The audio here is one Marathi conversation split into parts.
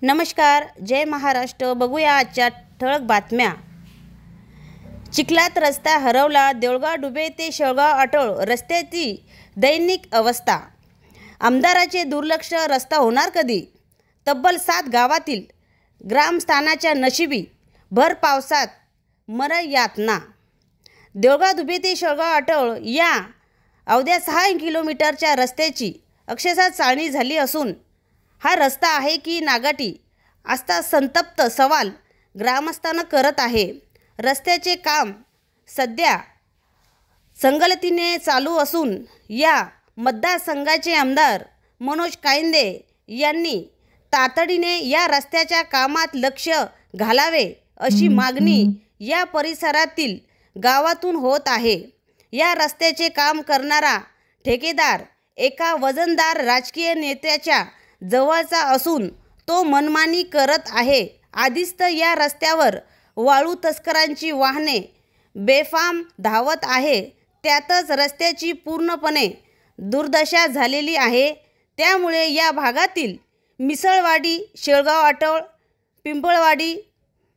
नमस्कार, जय महाराष्ट्र। बघूया आजच्या ठळक बातम्या। चिखलात रस्ता हरवला, देऊळगाव डुबे ते शेळगाव अटळ रस्त्याची दैनिक अवस्था। आमदाराचे दुर्लक्ष, रस्ता होणार कधी? तब्बल 7 गावातील ग्रामस्थानाच्या नशिबी भर पावसात मरण-यातना। देऊळगाव डुबे ते शेळगाव अटळ या अवघ्या 6 किलोमीटरच्या रस्त्याची अक्षरशः चाळणी झाली असून हा रस्ता आहे की नागाटी असा संतप्त सवाल ग्रामस्थांना करत आहे। रस्त्याचे काम सध्या संगतीने चालू असून या मतदारसंघाचे आमदार मनोज कायंदे यांनी तातडीने या रस्त्याच्या कामात लक्ष घालावे अशी मागणी या परिसरातील गावातून होत आहे। या रस्त्याचे काम करणारा ठेकेदार एका वजनदार राजकीय नेत्याच्या जवळचा असून तो मनमानी करत आहे। आधीच तर या रस्त्यावर वाळू तस्करांची वाहने बेफाम धावत आहे, त्यातच रस्त्याची पूर्णपणे दुर्दशा झालेली आहे। त्यामुळे या भागातील मिसळवाडी, शेळगाव अटळ, पिंपळवाडी,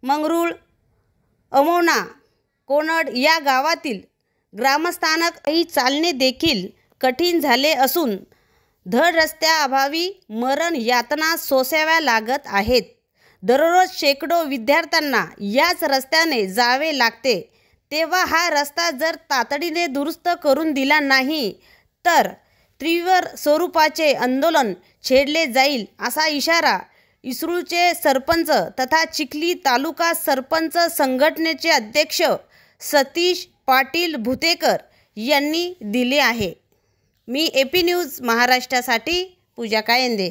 मंगरुळ, अमोणा, कोनड या गावातील ग्रामस्थांनाही चालणे देखील कठीण झाले असून धड रस्त्याअभावी मरण यातना सोसाव्या लागत आहेत। दररोज शेकडो विद्यार्थ्यांना याच रस्त्याने जावे लागते, तेव्हा हा रस्ता जर तातडीने दुरुस्त करून दिला नाही तर तीव्र स्वरूपाचे आंदोलन छेडले जाईल असा इशारा इसरूळचे सरपंच तथा चिखली तालुका सरपंच संघटनेचे अध्यक्ष सतीश पाटील भुतेकर यांनी दिले आहे। मी AP न्यूज महाराष्ट्रासाठी पूजा कायंदे।